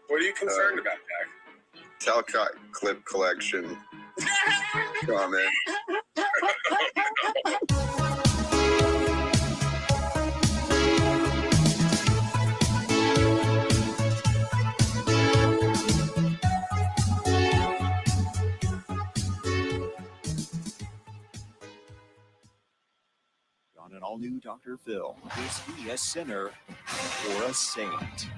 What are you concerned about, Jack? Talcott clip collection comment. On an all-new Dr. Phil, is he a sinner or a saint?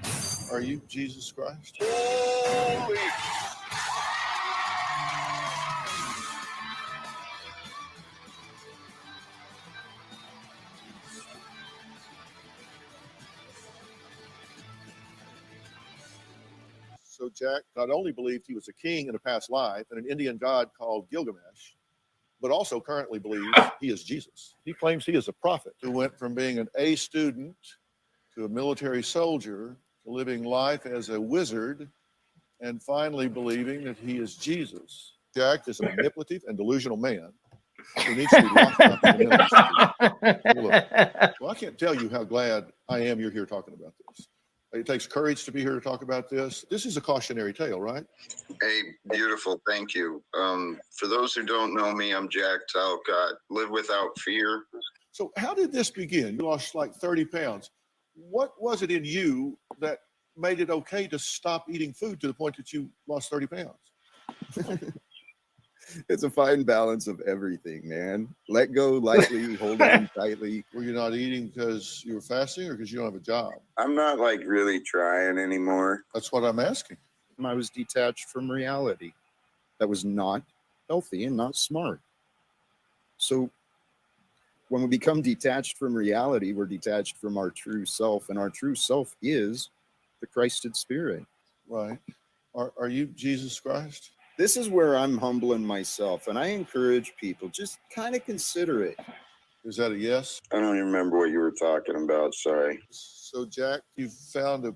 Are you Jesus Christ? Holy! So Jack not only believed he was a king in a past life and an Indian god called Gilgamesh, but also currently believes he is Jesus. He claims he is a prophet who went from being an A student to a military soldier to living life as a wizard and finally believing that he is Jesus. Jack is a manipulative and delusional man who needs to be locked up in the mental institution. Well, I can't tell you how glad I am you're here talking about this. It takes courage to be here to talk about this. This is a cautionary tale, right? Hey, beautiful. Thank you. For those who don't know me, I'm Jack Talcott. Live without fear. So how did this begin? You lost like 30 pounds. What was it in you that made it okay to stop eating food to the point that you lost 30 pounds? It's a fine balance of everything, man. Let go lightly, hold on tightly. Were you not eating because you were fasting or because you don't have a job? I'm not like really trying anymore. That's what I'm asking. I was detached from reality. That was not healthy and not smart. So when we become detached from reality, we're detached from our true self, and our true self is the Christed Spirit. Right. Are you Jesus Christ? This is where I'm humbling myself, and I encourage people, just kind of consider it. Is that a yes? I don't even remember what you were talking about. Sorry. So, Jack, you found a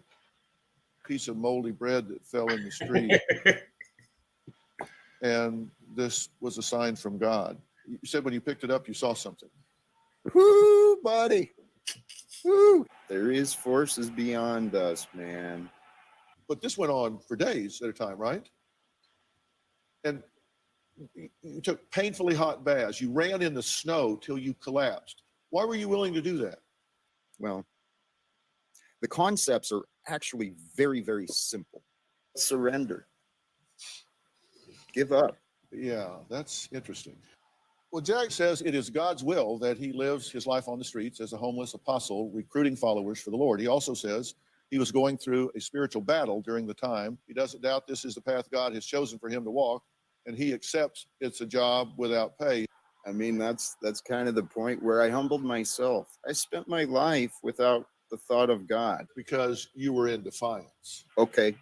piece of moldy bread that fell in the street, and this was a sign from God. You said when you picked it up, you saw something. Woo, buddy. Woo. There is forces beyond us, man. But this went on for days at a time, right? And you took painfully hot baths. You ran in the snow till you collapsed. Why were you willing to do that? Well, the concepts are actually very, very simple. Surrender. Give up. Yeah, that's interesting. Well, Jack says it is God's will that he lives his life on the streets as a homeless apostle, recruiting followers for the Lord. He also says he was going through a spiritual battle during the time. He doesn't doubt this is the path God has chosen for him to walk, and he accepts it's a job without pay. I mean, that's kind of the point where I humbled myself. I spent my life without the thought of God. Because you were in defiance. Okay,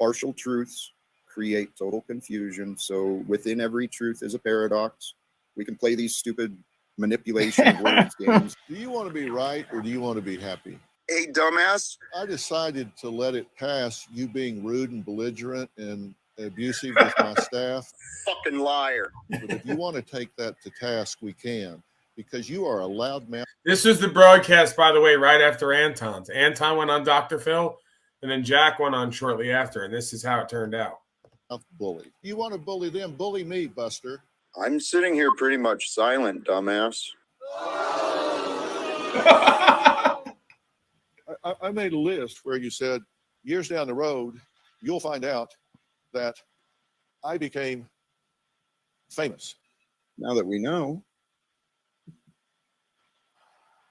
partial truths create total confusion. So within every truth is a paradox. We can play these stupid manipulation of words games. Do you want to be right or do you want to be happy? Hey, dumbass. I decided to let it pass, you being rude and belligerent and abusive with my staff. Fucking liar. But if you want to take that to task, we can, because you are a loud mouth. This was the broadcast, by the way, right after Anton's. Anton went on Dr. Phil, and then Jack went on shortly after, and this is how it turned out. Bully. You want to bully them? Bully me, Buster. I'm sitting here pretty much silent, dumbass. I made a list where you said, years down the road, you'll find out that I became famous. Now that we know.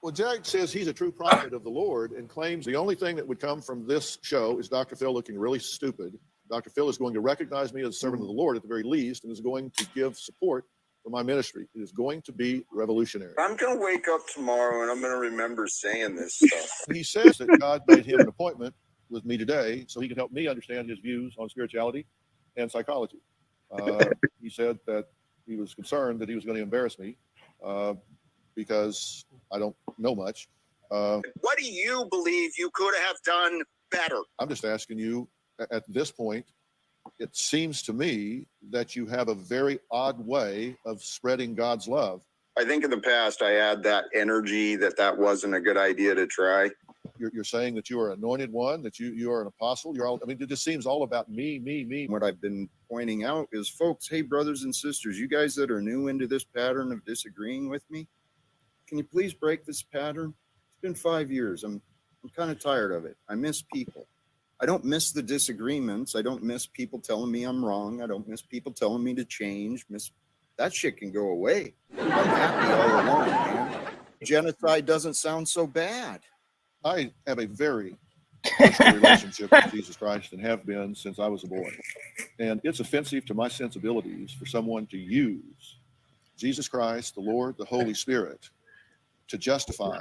Well, Jack says he's a true prophet of the Lord and claims the only thing that would come from this show is Dr. Phil looking really stupid. Dr. Phil is going to recognize me as a servant of the Lord at the very least and is going to give support for my ministry. It is going to be revolutionary. I'm going to wake up tomorrow and I'm going to remember saying this stuff. He says that God made him an appointment with me today so he can help me understand his views on spirituality and psychology. He said that he was concerned that he was going to embarrass me because I don't know much. What do you believe you could have done better? I'm just asking you, at this point, it seems to me that you have a very odd way of spreading God's love. I think in the past I had that energy that wasn't a good idea to try. You're saying that you are anointed one, that you are an apostle. You're all. I mean, it just seems all about me. What I've been pointing out is, folks, hey, brothers and sisters, you guys that are new into this pattern of disagreeing with me, can you please break this pattern? It's been 5 years. I'm kind of tired of it. I miss people. I don't miss the disagreements. I don't miss people telling me I'm wrong. I don't miss people telling me to change. That shit can go away. I'm happy all alone, man. Genocide doesn't sound so bad. I have a very personal relationship with Jesus Christ and have been since I was a boy. And it's offensive to my sensibilities for someone to use Jesus Christ, the Lord, the Holy Spirit to justify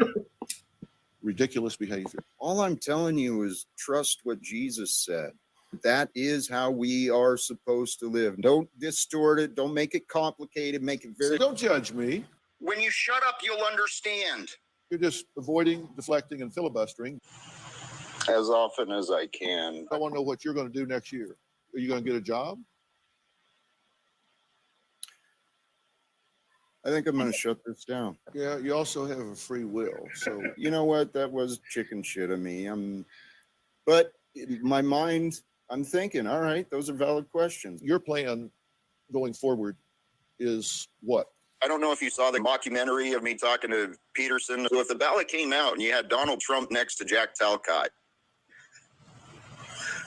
ridiculous behavior. All I'm telling you is trust what Jesus said. That is how we are supposed to live. Don't distort it. Don't make it complicated. Make it very. So don't judge me. When you shut up, you'll understand. You're just avoiding, deflecting, and filibustering. As often as I can. I want to know what you're going to do next year. Are you going to get a job? I think I'm going to shut this down. Yeah, you also have a free will. So You know what? That was chicken shit of me. But in my mind, I'm thinking, all right, those are valid questions. your plan going forward is what? I don't know if you saw the documentary of me talking to Peterson. So if the ballot came out and you had Donald Trump next to Jack Talcott,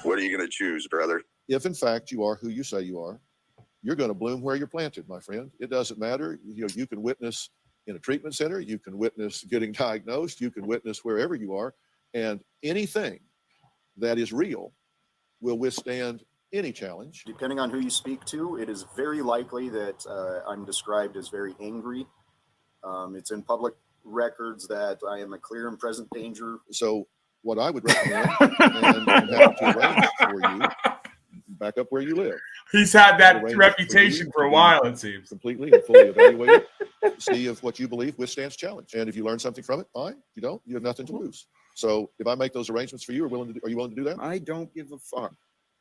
what are you going to choose, brother? If in fact you are who you say you are, you're going to bloom where you're planted, my friend. It doesn't matter. You can witness in a treatment center. You can witness getting diagnosed. You can witness wherever you are. And anything that is real will withstand any challenge. Depending on who you speak to, it is very likely that I'm described as very angry. It's in public records that I am a clear and present danger. So what I would recommend, and I'm happy to arrange for you, back up where you live. He's had that Arrange reputation you for a to be while, it seems. Completely and fully evaluate it, see if what you believe withstands challenge. And if you learn something from it, fine. If you don't, you have nothing to lose. So if I make those arrangements for you, are you willing to do that? I don't give a fuck.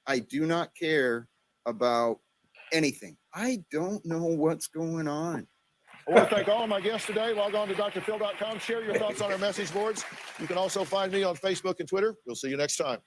I do not care about anything. I don't know what's going on. I want to thank all of my guests today. Log on to drphil.com. Share your thoughts on our message boards. You can also find me on Facebook and Twitter. We'll see you next time.